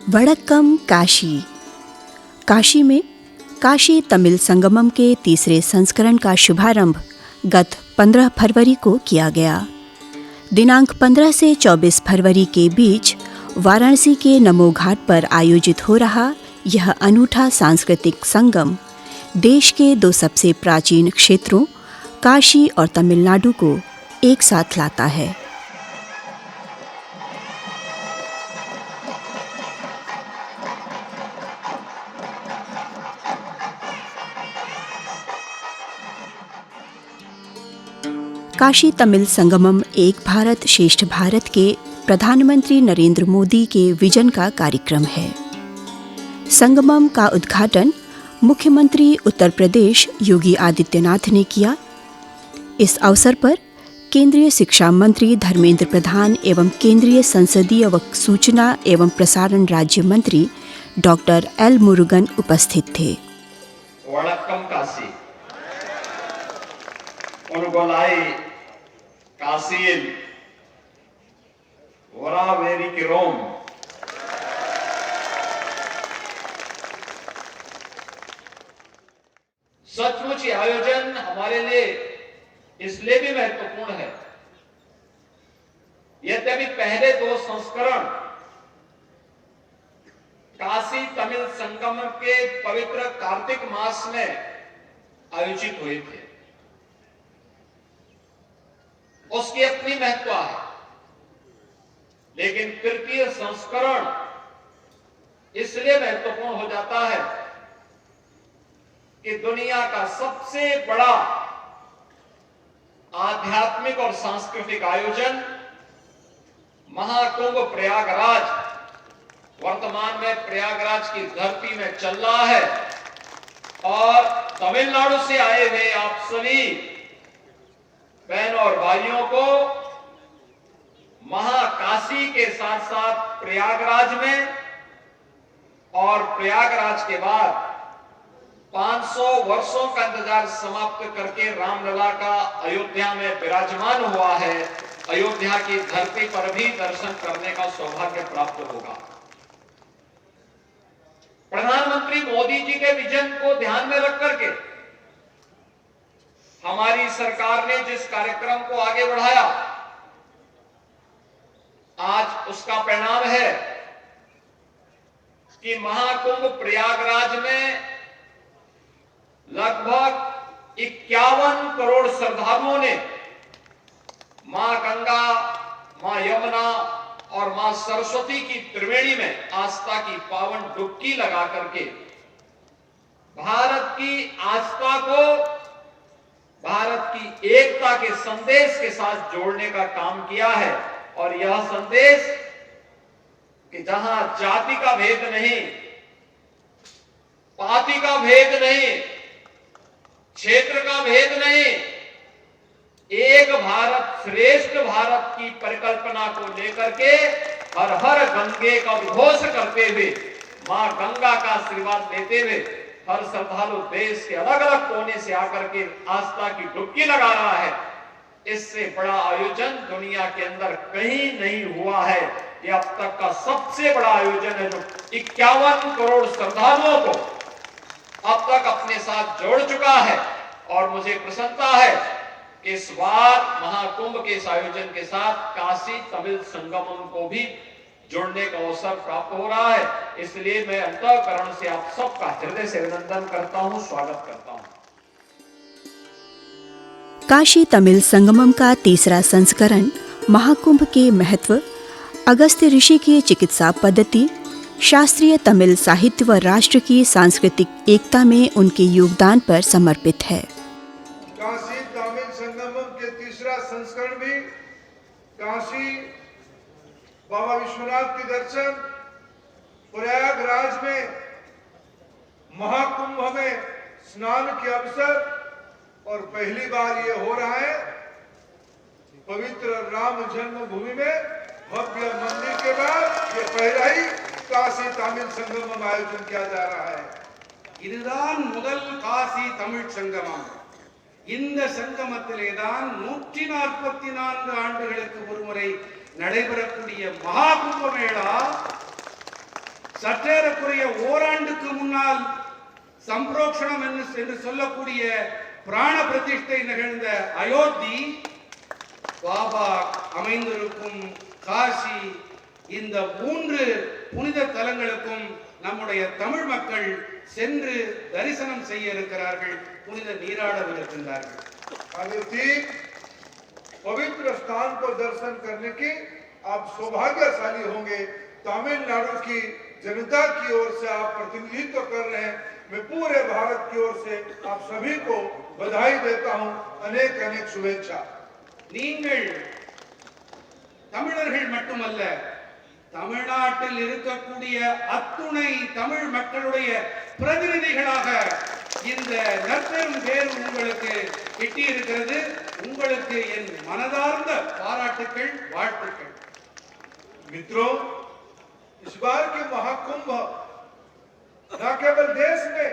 वड़क्कम काशी। काशी में काशी तमिल संगमम के तीसरे संस्करण का शुभारंभ गत 15 फरवरी को किया गया। दिनांक 15 से 24 फरवरी के बीच वाराणसी के नमो घाट पर आयोजित हो रहा यह अनूठा सांस्कृतिक संगम देश के दो सबसे प्राचीन क्षेत्रों काशी और तमिलनाडु को एक साथ लाता है। काशी तमिल संगमम एक भारत श्रेष्ठ भारत के प्रधानमंत्री नरेंद्र मोदी के विजन का कार्यक्रम है। संगमम का उद्घाटन मुख्यमंत्री उत्तर प्रदेश योगी आदित्यनाथ ने किया। इस अवसर पर केंद्रीय शिक्षा मंत्री धर्मेंद्र प्रधान एवं केंद्रीय संसदीय व सूचना एवं प्रसारण राज्य मंत्री डॉक्टर एल मुरुगन उपस्थित थे। वड़क्कम काशी उनगोलाई काशील वरावेरी की रोम। सचमुच ये आयोजन हमारे लिए इसलिए भी महत्वपूर्ण है, यद्यपि पहले दो संस्करण काशी तमिल संगम के पवित्र कार्तिक मास में आयोजित हुए थे। उसकी अपनी महत्व है, लेकिन तृतीय संस्करण इसलिए महत्वपूर्ण हो जाता है कि दुनिया का सबसे बड़ा आध्यात्मिक और सांस्कृतिक आयोजन महाकुंभ प्रयागराज वर्तमान में प्रयागराज की धरती में चल रहा है और तमिलनाडु से आए हुए आप सभी बहनों और भाइयों को महाकाशी के साथ साथ प्रयागराज में और प्रयागराज के बाद 500 वर्षों का इंतजार समाप्त करके रामलला का अयोध्या में विराजमान हुआ है। अयोध्या की धरती पर भी दर्शन करने का सौभाग्य प्राप्त होगा। प्रधानमंत्री मोदी जी के विजन को ध्यान में रख करके हमारी सरकार ने जिस कार्यक्रम को आगे बढ़ाया, आज उसका परिणाम है कि महाकुंभ प्रयागराज में लगभग 51 करोड़ श्रद्धालुओं ने मां गंगा, मां यमुना और मां सरस्वती की त्रिवेणी में आस्था की पावन डुबकी लगा करके भारत की आस्था को भारत की एकता के संदेश के साथ जोड़ने का काम किया है। और यह संदेश कि जहां जाति का भेद नहीं, पाति का भेद नहीं, क्षेत्र का भेद नहीं, एक भारत श्रेष्ठ भारत की परिकल्पना को लेकर के हर हर गंगे का उद्घोष करते हुए मां गंगा का आशीर्वाद लेते हुए हर श्रद्धालु देश के अलग अलग कोने से आकर के आस्था की डुबकी लगा रहा है। इससे बड़ा आयोजन दुनिया के अंदर कहीं नहीं हुआ है। यह अब तक का सबसे बड़ा आयोजन है जो 51 करोड़ श्रद्धालुओं को अब तक अपने साथ जोड़ चुका है। और मुझे प्रसन्नता है कि इस बार महाकुंभ के इस आयोजन के साथ काशी तमिल संगमम को भी जोड़ने का अवसर प्राप्त हो रहा है। इसलिए मैं अंतःकरण से आप सबका हृदय से अभिनंदन करता हूं, स्वागत करता हूं। काशी तमिल संगमम का तीसरा संस्करण महाकुंभ के महत्व, अगस्त्य ऋषि की चिकित्सा पद्धति, शास्त्रीय तमिल साहित्य व राष्ट्र की सांस्कृतिक एकता में उनके योगदान पर समर्पित है। काशी तमिल संगमम के तीसरा संस्करण भी काशी बाबा विश्वनाथ के दर्शन, प्रयागराज में महाकुंभ में स्नान के अवसर और पहली बार ये हो रहा है पवित्र राम जन्मभूमि में भव्य मंदिर के बाद ये पहला ही काशी तमिल संगमम आयोजन किया जा रहा है। இதுதான் முதல் காசி தமிழ் சங்கமம்। இந்த சங்கமத்திலேதான் 144 ஆண்டுகளுக்கு ஒருமுறை நடைபெறக்கூடிய மகா கும்பமேளா சற்றேறக்குறைய ஓராண்டுக்கு முன்னால் சம்பிரோக்ஷணம் என்று சொல்லக்கூடிய பிராண பிரதிஷ்டை நிகழ்ந்த அயோத்தி, பாபா அமைந்திருக்கும் காசி, இந்த 3 புனித தலங்களுக்கும் நம்முடைய தமிழ் மக்கள் சென்று தரிசனம் செய்ய இருக்கிறார்கள், புனித நீராடவிருக்கின்றார்கள். पवित्र स्थान को दर्शन करने की आप सौभाग्यशाली होंगे। तमिलनाडु की जनता की ओर से आप प्रतिनिधित्व कर रहे हैं। मैं पूरे भारत की ओर से आप सभी को बधाई देता हूं। अनेक अनेक शुभेच्छा। நீங்கள் தமிழர்கள் மட்டுமல்ல, தமிழ்நாட்டில் இருக்கக்கூடிய அத்துணை தமிழ் மக்களுடைய பிரதிநிதிகளாக இந்த நற்பெரும் பேர் உங்களுக்கு கிட்டி இருக்கிறது. உங்களுக்கு என் மனதார்ந்த பாராட்டுக்கள், வாழ்த்துக்கள். मित्रों, इस बार के महाकुंभ न केवल देश में,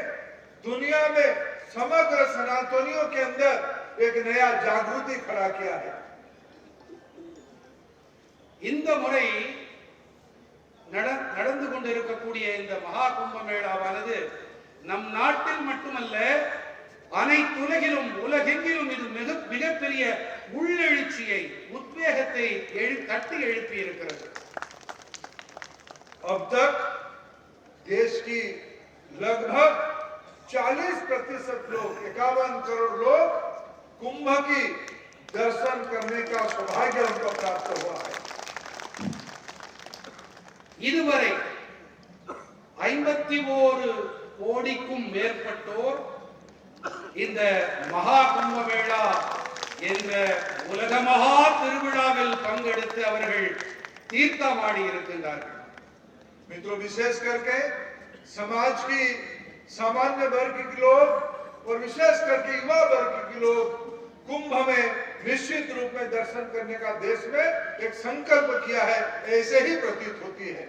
दुनिया में समग्र सनातनियों के अंदर एक नया जागृति खड़ा किया है। இந்த முறை நடந்து கொண்டிருக்கக்கூடிய இந்த மகா கும்ப மேளாவானது நம் நாட்டில் மட்டுமல்ல, அனைத்துலகிலும், உலகெங்கிலும் இது மிகப்பெரிய உள்ளெழுச்சியை, உத்வேகத்தை தட்டி எழுப்பி இருக்கிறது. अब तक देश की लगभग 40% लोग, 51 करोड़ लोग कुंभ की दर्शन करने का सौभाग्य उनको प्राप्त हुआ है। இதுவரை 51 கோடிக்கும் மேற்பட்டோர் இந்த மகா கும்பமேளா என்ற உலக மகா திருவிழாவில் பங்கெடுத்து அவர்கள் தீர்த்தமாடி இருக்கின்றார்கள். मित्रों, विशेष करके समाज की सामान्य वर्ग के लोग और विशेष करके युवा वर्ग के लोग कुंभ में निश्चित रूप में दर्शन करने का देश में एक संकल्प किया है। ऐसे ही प्रतीत होती है।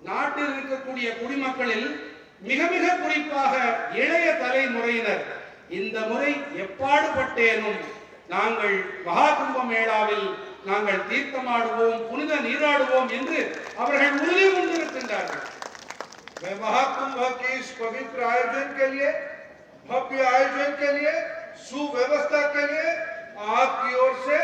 நாட்டில் இருக்கக்கூடிய குடிமக்களில் மிக மிக குறிப்பாக இளைய தலைமுறையினர் இந்த முறை எப்பாடுபட்டேனும் நாங்கள் மகா கும்ப மேளாவில் நாங்கள் தீர்த்தமாடுவோம், புனித நீராடுவோம் என்று அவர்கள் உறுதி கொண்டிருக்கின்றார்கள். मैं महाकुंभ के इस पवित्र आयोजन के लिए, भव्य आयोजन के लिए, सुव्यवस्था के लिए आपकी ओर से,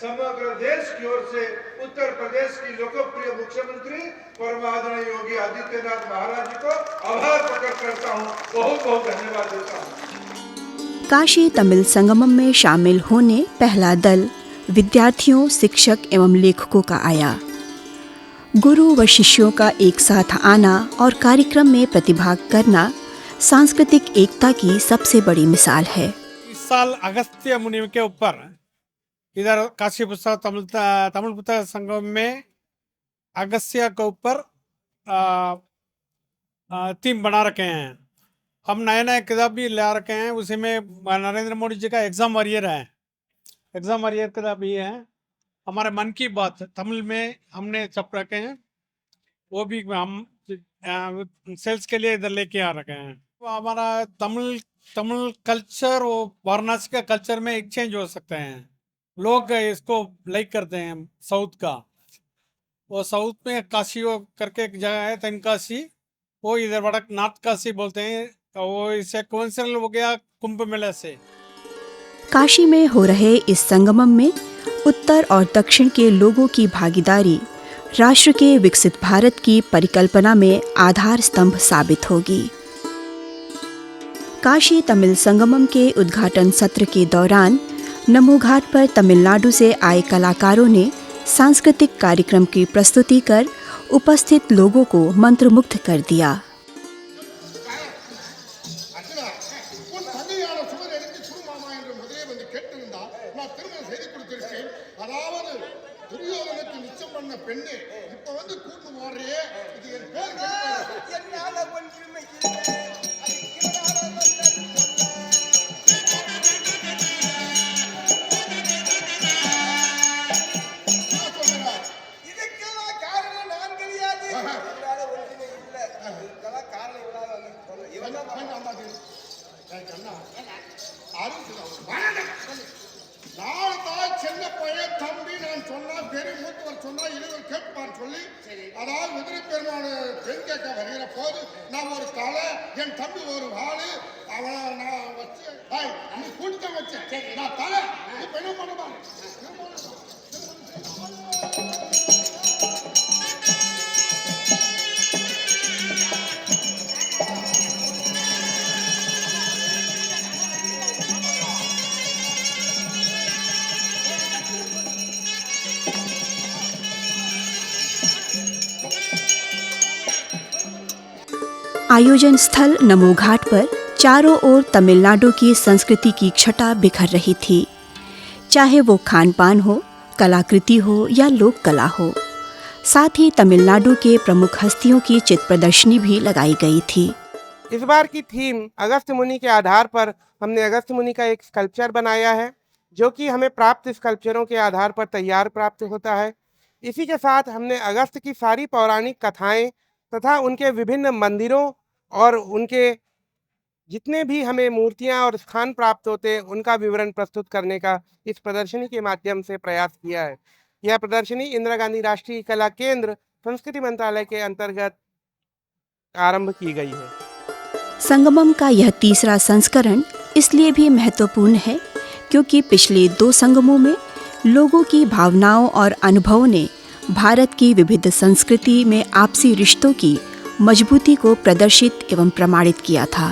समग्र देश की ओर से उत्तर प्रदेश की लोकप्रिय मुख्यमंत्री परम आदरणीय योगी आदित्यनाथ महाराज जी को आभार प्रकट करता हूं, बहुत बहुत धन्यवाद देता हूं। काशी तमिल संगमम में शामिल होने पहला दल विद्यार्थियों, शिक्षक एवं लेखकों का आया। गुरु व शिष्यों का एक साथ आना और कार्यक्रम में प्रतिभाग करना सांस्कृतिक एकता की सबसे बड़ी मिसाल है। इस साल अगस्त्य मुनि के ऊपर इधर काशी पुस्तक तमिल पुस्तक संगम में अगस्त्य के ऊपर थीम बना रखे हैं। हम नए नए किताब भी ला रखे हैं। उसी में नरेंद्र मोदी जी का एग्जाम वॉरियर है, एग्जाम वॉरियर किताब ये है। हमारे मन की बात तमिल में हमने छप रखे हैं, वो भी हम सेल्स के लिए इधर लेके आ रखे हैं। तो हमारा तमिल कल्चर और वाराणसी का कल्चर में एक्सचेंज हो सकते हैं। लोग इसको लाइक करते हैं साउथ का। वो साउथ में काशी करके एक जगह है तेनकाशी, वो इधर वड़क नॉर्थ काशी बोलते हैं। तो वो इससे कोइंसिडेंस हो गया कुंभ मेले से। काशी में हो रहे इस संगमम में उत्तर और दक्षिण के लोगों की भागीदारी राष्ट्र के विकसित भारत की परिकल्पना में आधार स्तंभ साबित होगी। काशी तमिल संगमम के उद्घाटन सत्र के दौरान नमो घाट पर तमिलनाडु से आए कलाकारों ने सांस्कृतिक कार्यक्रम की प्रस्तुति कर उपस्थित लोगों को मंत्रमुग्ध कर दिया। சொன்னா இளைவர் கேட்பான்னு சொல்லி, அதாவது குதிரை பெருமாள் பெண் கேட்க வருகிற போது நான் ஒரு தலை, என் தம்பி ஒரு வாளு, அவனை நான் வச்சு நீ கூட்டிதான் வச்சேன், நான் தலை, இப்ப என்ன பண்ணுவாங்க? आयोजन स्थल नमो घाट पर चारों ओर तमिलनाडु की संस्कृति की छटा बिखर रही थी, चाहे वो खान पान हो, कलाकृति हो या लोक कला हो। साथ ही तमिलनाडु के प्रमुख हस्तियों की चित्र प्रदर्शनी भी लगाई गई थी। इस बार की थीम अगस्त मुनि के आधार पर हमने अगस्त मुनि का एक स्कल्पचर बनाया है, जो कि हमें प्राप्त स्कल्पचरों के आधार पर तैयार प्राप्त होता है। इसी के साथ हमने अगस्त की सारी पौराणिक कथाएं तथा उनके विभिन्न मंदिरों और उनके जितने भी हमें मूर्तियां और स्थान प्राप्त होते हैं उनका विवरण प्रस्तुत करने का इस प्रदर्शनी के माध्यम से प्रयास किया है। यह प्रदर्शनी इंदिरा गांधी राष्ट्रीय कला केंद्र संस्कृति मंत्रालय के अंतर्गत आरंभ की गई है। संगमम का यह तीसरा संस्करण इसलिए भी महत्वपूर्ण है क्योंकि पिछले 2 संगमों में लोगों की भावनाओं और अनुभवों ने भारत की विविध संस्कृति में आपसी रिश्तों की मजबूती को प्रदर्शित एवं प्रमाणित किया था।